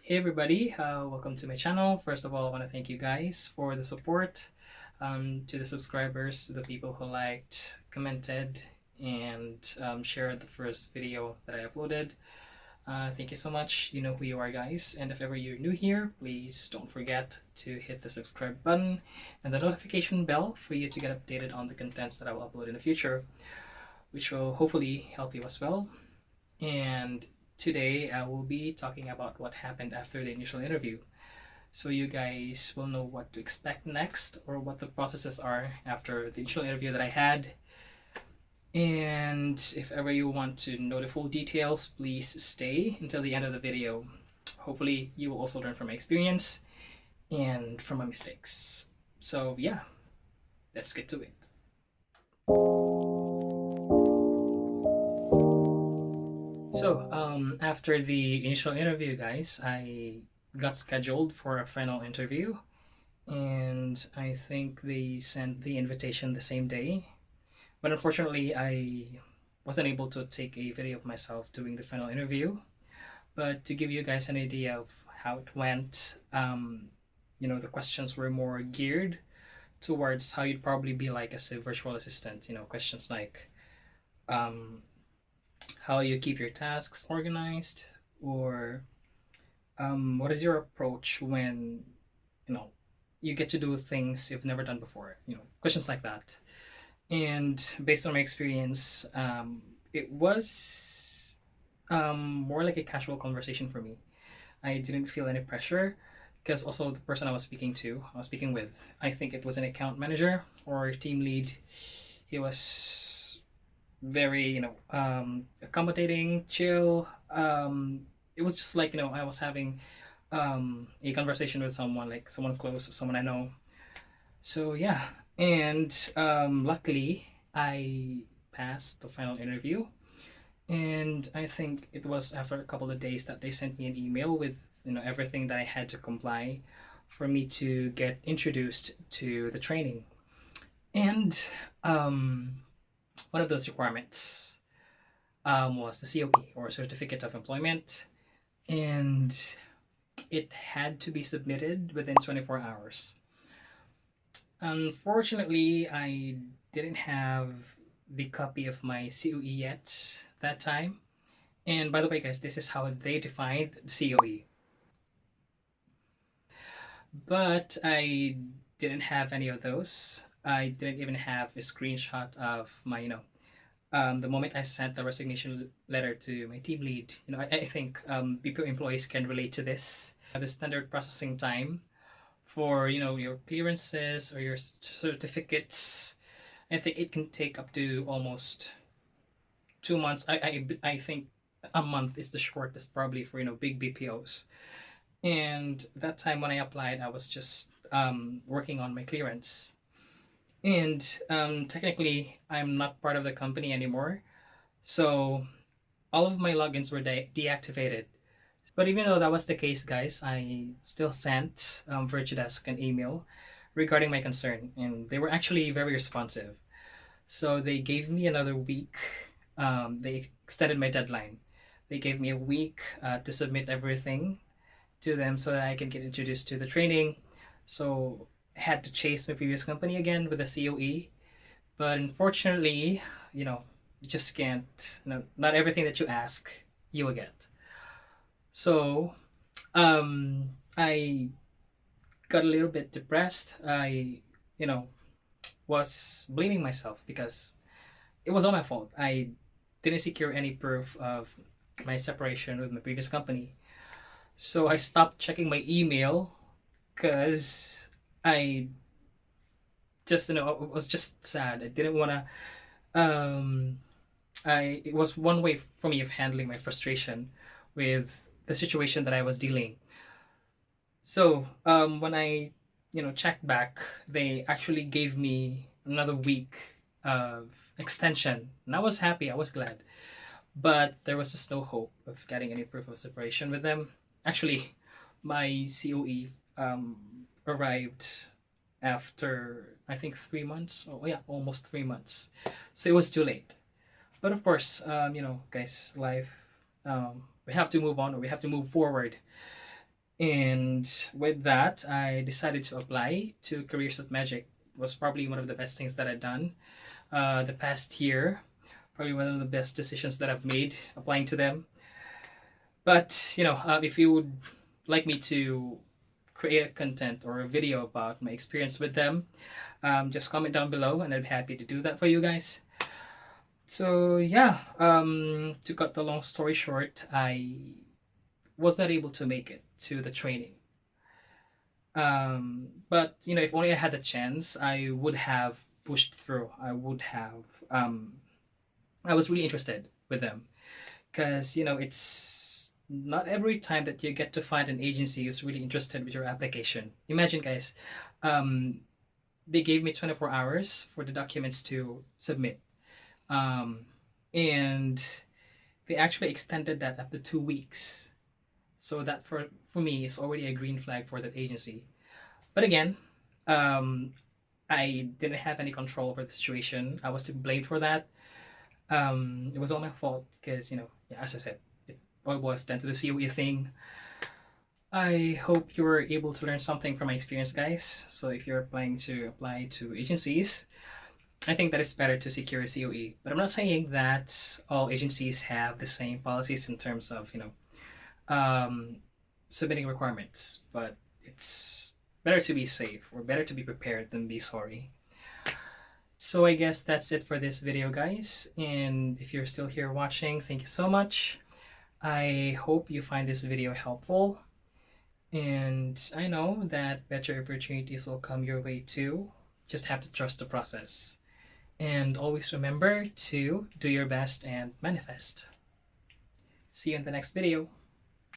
Hey everybody, welcome to my channel. First of all, I want to thank you guys for the support, to the subscribers, to the people who liked, commented, and shared the first video that I uploaded. Thank you so much. You know who you are, guys. And if ever you're new here, please don't forget to hit the subscribe button and the notification bell for you to get updated on the contents that I will upload in the future, which will hopefully help you as well. And today I will be talking about what happened after the initial interview. So you guys will know what to expect next or what the processes are after the initial interview that I had. And if ever you want to know the full details, please stay until the end of the video. Hopefully, you will also learn from my experience and from my mistakes. So, yeah, let's get to it. So, after the initial interview, guys, I got scheduled for a final interview, and I think they sent the invitation the same day. But unfortunately, I wasn't able to take a video of myself doing the final interview. But to give you guys an idea of how it went, the questions were more geared towards how you'd probably be like as a virtual assistant. Questions like, um, how you keep your tasks organized, or what is your approach when you know you get to do things you've never done before. Questions like that. And based on my experience, it was more like a casual conversation for me. I didn't feel any pressure because also the person I was speaking with, I think it was an account manager or team lead. He was very accommodating, chill. It was just like I was having a conversation with someone, like someone close, someone I know. So yeah, and luckily I passed the final interview, and I think it was after a couple of days that they sent me an email with everything that I had to comply for me to get introduced to the training. And um, one of those requirements was the COE, or Certificate of Employment, and it had to be submitted within 24 hours. Unfortunately, I didn't have the copy of my COE yet that time. And by the way, guys, this is how they defined COE. But I didn't have any of those. I didn't even have a screenshot of my, the moment I sent the resignation letter to my team lead. I think BPO employees can relate to this. The standard processing time for your clearances or your certificates, I think it can take up to almost 2 months. I think a month is the shortest probably for big BPOs. And that time when I applied, I was just working on my clearance. And technically, I'm not part of the company anymore, so all of my logins were deactivated. But even though that was the case, guys, I still sent Virtudesk an email regarding my concern, and they were actually very responsive. So they gave me another week. They extended my deadline. They gave me a week to submit everything to them so that I can get introduced to the training. So I had to chase my previous company again with the COE. But unfortunately, you just can't, not everything that you ask, you will get. So I got a little bit depressed. I, you know, was blaming myself because it was all my fault. I didn't secure any proof of my separation with my previous company. So I stopped checking my email because I just, was just sad. I didn't want to, um, it was one way for me of handling my frustration with the situation that I was dealing. So when I, checked back, they actually gave me another week of extension, and I was happy. I was glad, but there was just no hope of getting any proof of separation with them. Actually, my COE arrived after I think 3 months. Oh yeah, almost 3 months. So it was too late. But of course, guys, life. We have to move on, or we have to move forward. And with that, I decided to apply to Careers at Magic. It was probably one of the best things that I've done the past year. Probably one of the best decisions that I've made applying to them. But if you would like me to create a content or a video about my experience with them, just comment down below, and I'd be happy to do that for you guys. So yeah, to cut the long story short, I was not able to make it to the training. But if only I had the chance, I would have pushed through. I was really interested with them because it's not every time that you get to find an agency who's really interested with your application. Imagine, guys, um, they gave me 24 hours for the documents to submit, um, and they actually extended that up to 2 weeks. So that for me is already a green flag for that agency. But again, um, I didn't have any control over the situation. I was to blame for that. It was all my fault because yeah, as I said, it all boils down to the COE thing. I hope you were able to learn something from my experience, guys. So if you're planning to apply to agencies, I think that it's better to secure a COE. But I'm not saying that all agencies have the same policies in terms of um, submitting requirements. But it's better to be safe or better to be prepared than be sorry. So I guess that's it for this video, guys. And if you're still here watching, thank you so much. I hope you find this video helpful. And I know that better opportunities will come your way too. Just have to trust the process. And always remember to do your best and manifest. See you in the next video.